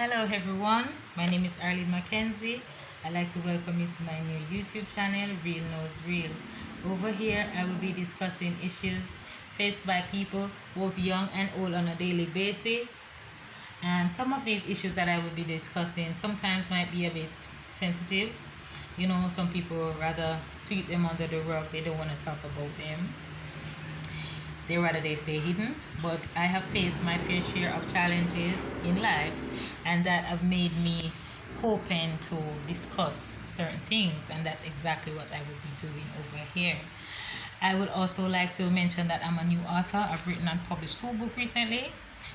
Hello everyone, my name is Arlene Mackenzie. I'd like to welcome you to my new YouTube channel, Real Knows Real. Over here, I will be discussing issues faced by people, both young and old, on a daily basis. And some of these issues that I will be discussing sometimes might be a bit sensitive. Some people rather sweep them under the rug, they don't want to talk about them. They stay hidden. But I have faced my fair share of challenges in life, and that have made me open to discuss certain things, and that's exactly what I will be doing over here. I would also like to mention that I'm a new author. I've written and published two books recently.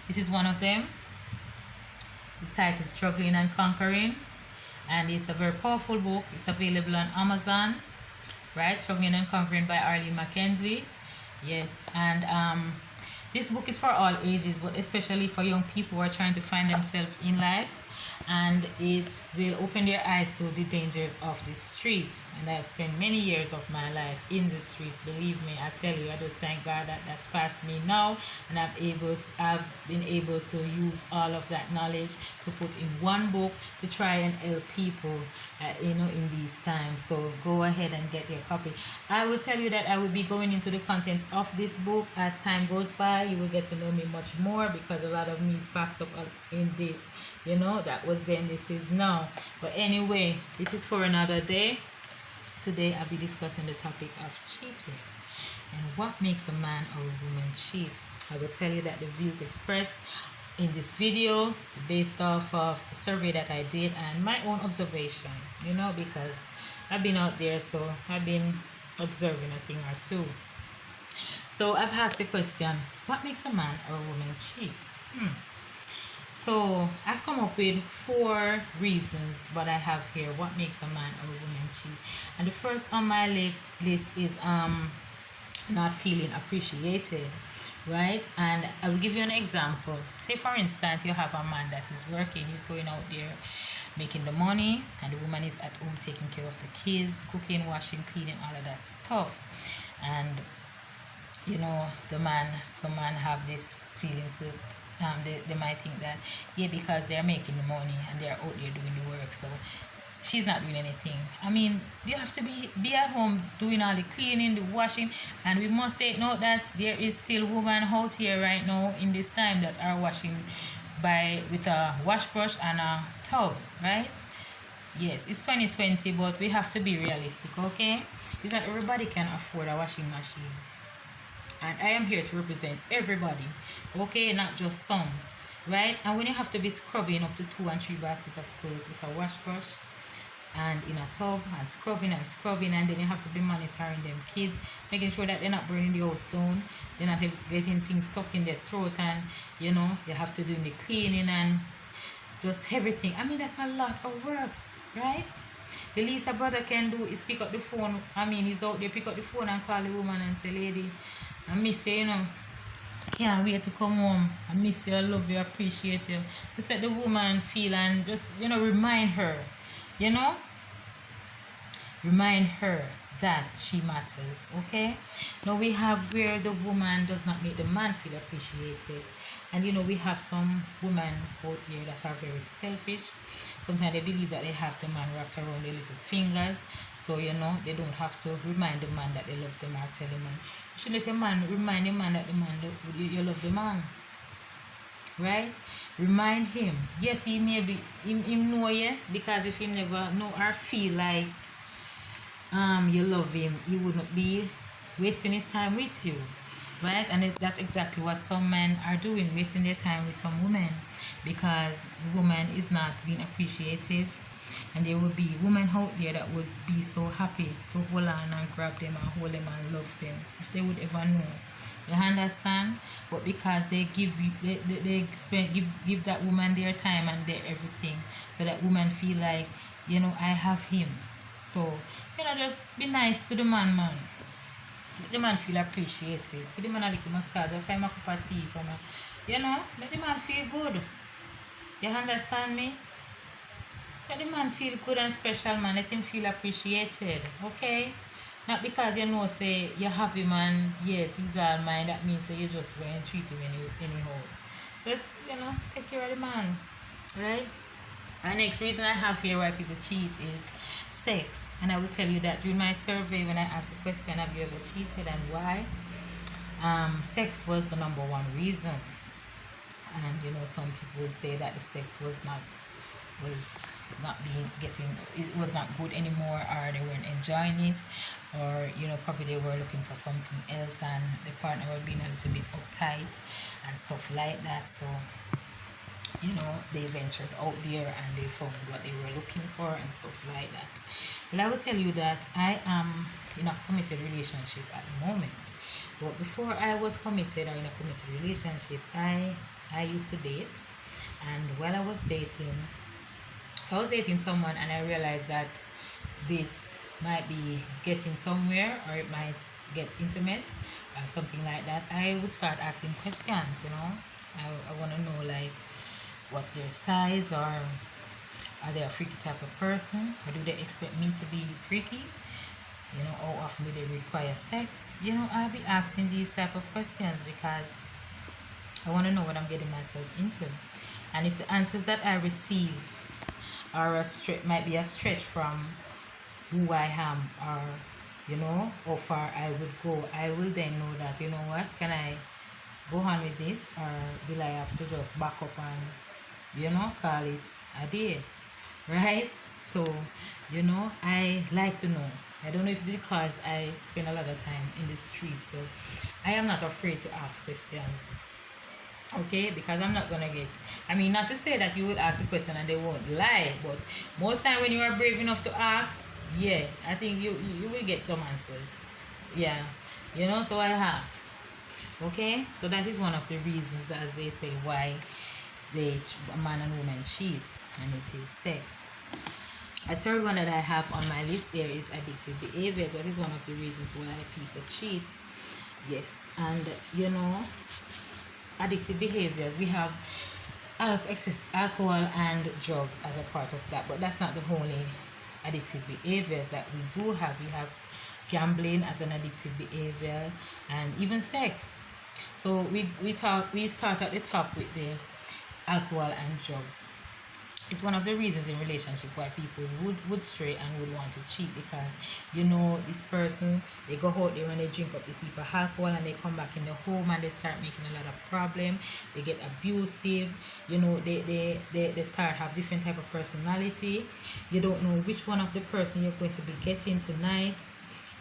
This is one of them. It's titled Struggling and Conquering, and it's a very powerful book. It's available on Amazon, right? Struggling and Conquering by Arlene Mackenzie. Yes, and this book is for all ages, but especially for young people who are trying to find themselves in life, and it will open their eyes to the dangers of the streets. And I've spent many years of my life in the streets. Believe me, I tell you, I just thank God that that's past me now, and I've been able to use all of that knowledge to put in one book to try and help people, in these times. So go ahead and get your copy. I will tell you that I will be going into the contents of this book as time goes by. You will get to know me much more, because a lot of me is packed up in this. That was then, this is now. But anyway, this is for another day. Today I'll be discussing the topic of cheating and what makes a man or a woman cheat. I will tell you that the views expressed in this video based off of a survey that I did and my own observation, because I've been out there, so I've been observing a thing or two. So I've asked the question, what makes a man or a woman cheat? So I've come up with 4 reasons what I have here, what makes a man or a woman cheat. And the first on my list is not feeling appreciated, right? And I will give you an example. Say for instance, you have a man that is working, he's going out there making the money, and the woman is at home taking care of the kids, cooking, washing, cleaning, all of that stuff. And some men have this feelings that they might think that, yeah, because they're making the money and they're out there doing the work, so she's not doing anything. I mean, you have to be at home doing all the cleaning, the washing. And we must take note that there is still women out here right now in this time that are washing with a wash brush and a tub, right? Yes, it's 2020, but we have to be realistic, okay? It's not everybody can afford a washing machine, and I am here to represent everybody, okay, not just some, right? And when you have to be scrubbing up to 2 and 3 baskets of clothes with a wash brush and in a tub, and scrubbing, and then you have to be monitoring them kids, making sure that they're not burning the house down, they're not getting things stuck in their throat, and you have to do the cleaning and just everything. I mean, that's a lot of work, right? The least a brother can do is pick up the phone. I mean, he's out there, pick up the phone and call the woman and say, lady, I miss you, can't wait to come home. I miss you, I love you, I appreciate you. Just let the woman feel, and just, remind her, remind her that she matters, okay? Now we have where the woman does not make the man feel appreciated. And we have some women out here that are very selfish. Sometimes they believe that they have the man wrapped around their little fingers, so they don't have to remind the man that they love the man, tell the man. You should let the man remind the man that you love the man, right? Remind him. Yes, he may be him know, yes, because if he never know or feel like you love him, he would not be wasting his time with you, right? And that's exactly what some men are doing, wasting their time with some women, because the woman is not being appreciative. And there will be women out there that would be so happy to hold on and grab them and hold them and love them if they would ever know. You understand? But because they give that woman their time and their everything, so that woman feel like, I have him. So, just be nice to the man. Let the man feel appreciated. Give the man a little massage, or find a cup of tea from let the man feel good. You understand me? Let the man feel good and special, man. Let him feel appreciated, okay? Not because say you have him and yes, he's all mine, that means that you just going to treat him anyhow. Just, take care of the man. right? The next reason I have here why people cheat is sex. And I will tell you that during my survey, when I asked the question, have you ever cheated and why? Sex was the number one reason. And some people will say that the sex was not being getting it was not good anymore, or they weren't enjoying it, or probably they were looking for something else, and the partner was being a little bit uptight and stuff like that. So they ventured out there and they found what they were looking for and stuff like that. But I will tell you that I am in a committed relationship at the moment. But before I was committed or in a committed relationship, I used to date. And while I was dating, if I was dating someone and I realized that this might be getting somewhere, or it might get intimate or something like that, I would start asking questions. I want to know, like, what's their size, or are they a freaky type of person, or do they expect me to be freaky? How often do they require sex? I'll be asking these type of questions because I want to know what I'm getting myself into. And if the answers that I receive are might be a stretch from who I am, or how far I would go, I will then know that, what, can I go on with this, or will I have to just back up and call it a day, right? So I like to know. I don't know if because I spend a lot of time in the streets, so I am not afraid to ask questions. Okay, because I'm not gonna get, not to say that you will ask a question and they won't lie, but most time when you are brave enough to ask, yeah, I think you will get some answers. Yeah, so I ask. Okay, so that is one of the reasons, as they say, why a man and woman cheat, and it is sex. A third one that I have on my list there is addictive behaviors. That is one of the reasons why people cheat. Yes, and addictive behaviors, we have excess alcohol and drugs as a part of that, but that's not the only addictive behaviors that we do have. We have gambling as an addictive behavior, and even sex. So we start at the top with the alcohol and drugs. It's one of the reasons in relationship why people would stray and would want to cheat, because this person, they go out there and they drink up this heap of alcohol, and they come back in the home and they start making a lot of problem. They get abusive. They start have different type of personality. You don't know which one of the person you're going to be getting tonight,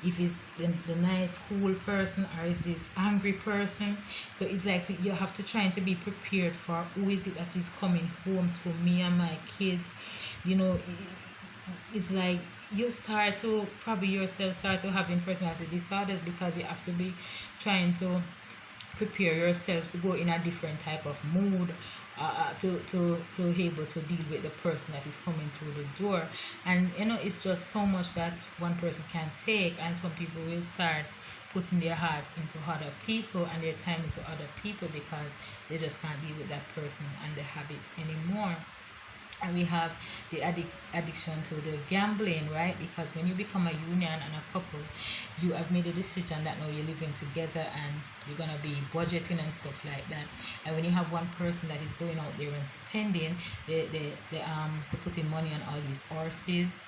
if it's the nice cool person, or is this angry person. So it's like you have to try to be prepared for who is it that is coming home to me and my kids. It's like you start to probably yourself start to having personality disorders, because you have to be trying to prepare yourself to go in a different type of mood, to able to deal with the person that is coming through the door. And it's just so much that one person can take, and some people will start putting their hearts into other people and their time into other people, because they just can't deal with that person and the habits anymore. And we have the addiction to the gambling, right? Because when you become a union and a couple, you have made a decision that now you're living together and you're gonna be budgeting and stuff like that. And when you have one person that is going out there and spending, they putting money on all these horses,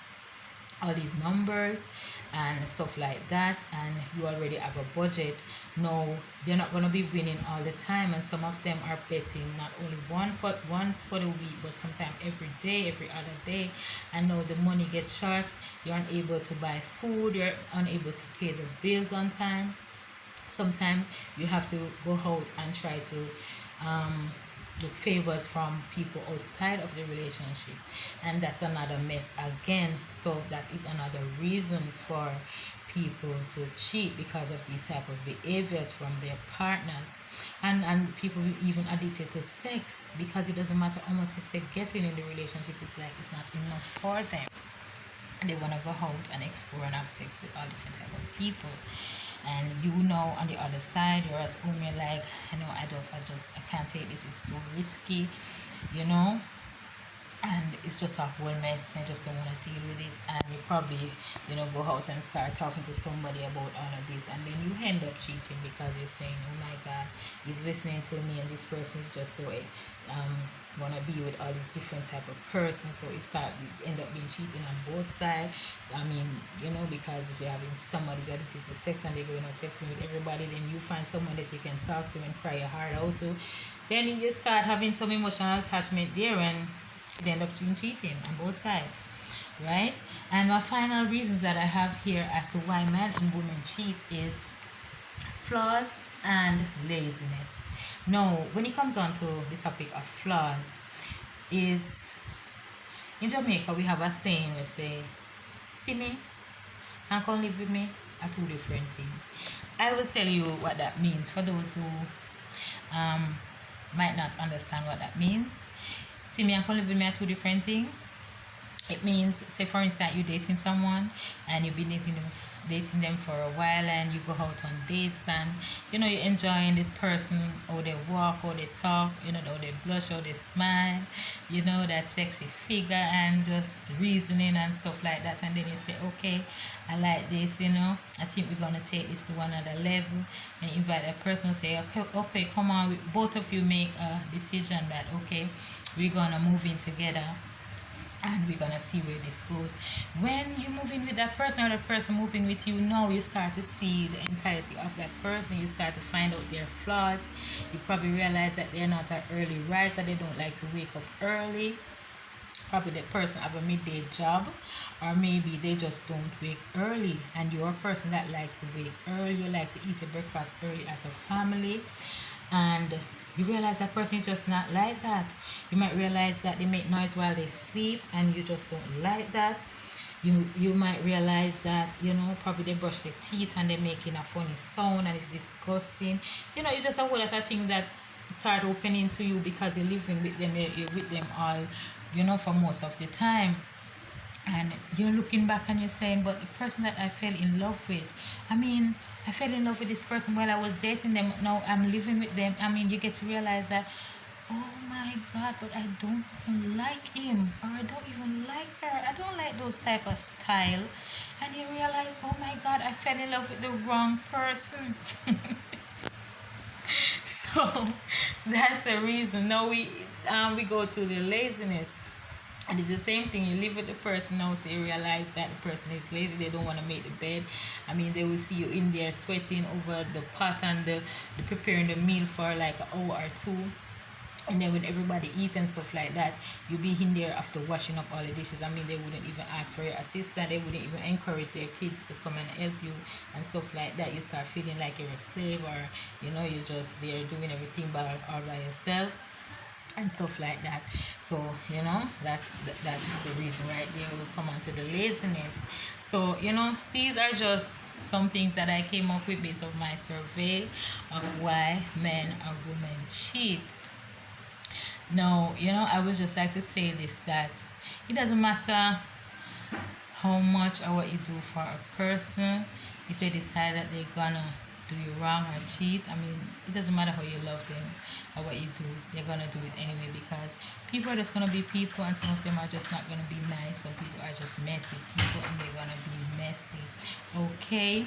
all these numbers and stuff like that, and you already have a budget. No, they're not going to be winning all the time, and some of them are betting not only once for the week, but sometimes every day, every other day. And now the money gets short, you're unable to buy food, you're unable to pay the bills on time. Sometimes you have to go out and try to look favors from people outside of the relationship, and that's another mess again. So that is another reason for people to cheat, because of these type of behaviors from their partners. And people even addicted to sex, because it doesn't matter how much sex they're getting in the relationship, it's like it's not enough for them. They want to go out and explore and have sex with all different type of people. And on the other side, you're at home, you're like, I can't take this, it's so risky. and it's just a whole mess and just don't want to deal with it, and you probably go out and start talking to somebody about all of this, and then you end up cheating because you're saying, oh my god, he's listening to me and this person is just so want to be with all these different type of persons, so end up being cheating on both sides. I mean, because if you're having somebody's addicted to sex and they're going out sexing with everybody, then you find someone that you can talk to and cry your heart out to, then you start having some emotional attachment there, and they end up cheating on both sides, right? And my final reasons that I have here as to why men and women cheat is flaws and laziness. Now, when it comes on to the topic of flaws, it's in Jamaica we have a saying we say, see me and come live with me are two different things. I will tell you what that means for those who might not understand what that means. See me and come live with me are two different things. It means, say for instance, you're dating someone and you've been dating them for a while, and you go out on dates, and you're enjoying the person, how they walk, how they talk, how they blush, how they smile, that sexy figure, and just reasoning and stuff like that. And then you say, okay, I like this, I think we're gonna take this to another level, and invite a person, say, okay, come on, both of you make a decision that okay, we're gonna move in together and we're gonna see where this goes. When you move in with that person, or the person moving with you, now you start to see the entirety of that person. You start to find out their flaws. You probably realize that they're not an early riser, they don't like to wake up early. Probably the person have a midday job, or maybe they just don't wake early, and you're a person that likes to wake early. You like to eat your breakfast early as a family, and you realize that person is just not like that. You might realize that they make noise while they sleep, and you just don't like that. You might realize that probably they brush their teeth and they're making a funny sound and it's disgusting. It's just a whole lot of things that start opening to you because you're living with them. You're with them all for most of the time, and you're looking back and you're saying, but the person that I fell in love with, I fell in love with this person while I was dating them. Now I'm living with them. You get to realize that, oh my god, but I don't even like him, or I don't even like her. I don't like those type of style. And you realize, oh my god, I fell in love with the wrong person. So that's a reason. Now we go to the laziness. And it's the same thing. You live with the person now, so you realize that the person is lazy. They don't want to make the bed. They will see you in there sweating over the pot and the preparing the meal for like an hour or two. And then when everybody eats and stuff like that, you'll be in there after washing up all the dishes. They wouldn't even ask for your assistant. They wouldn't even encourage their kids to come and help you and stuff like that. You start feeling like you're a slave, or you're just there doing everything all by yourself and stuff like that. So that's the reason right there. We'll come on to the laziness. So these are just some things that I came up with based on my survey of why men and women cheat. Now I would just like to say this, that it doesn't matter how much or what you do for a person. If they decide that they're gonna do you wrong or cheat, it doesn't matter how you love them or what you do, they're gonna do it anyway, because people are just gonna be people, and some of them are just not gonna be nice. Some people are just messy people, and they're gonna be messy. Okay.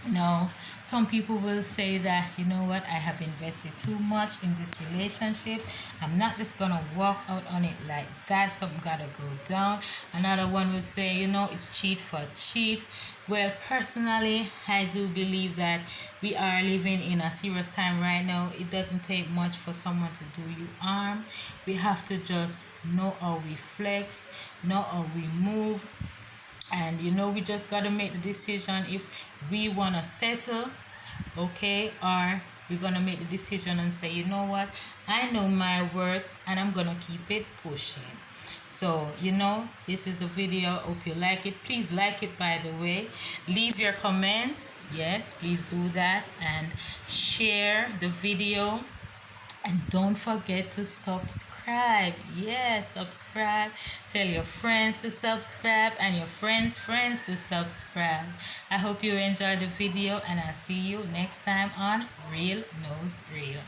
Now, some people will say that, what, I have invested too much in this relationship. I'm not just gonna walk out on it like that. Something gotta go down. Another one would say, it's cheat for cheat. Well, personally, I do believe that we are living in a serious time right now. It doesn't take much for someone to do you harm. We have to just know how we flex, know how we move. And we just got to make the decision if we want to settle, okay, or we're going to make the decision and say, what, I know my worth and I'm going to keep it pushing. So, this is the video. Hope you like it. Please like it, by the way. Leave your comments. Yes, please do that. And share the video. And don't forget to subscribe. Yes, subscribe. Tell your friends to subscribe and your friends' friends to subscribe. I hope you enjoyed the video, and I'll see you next time on Real Knows Real.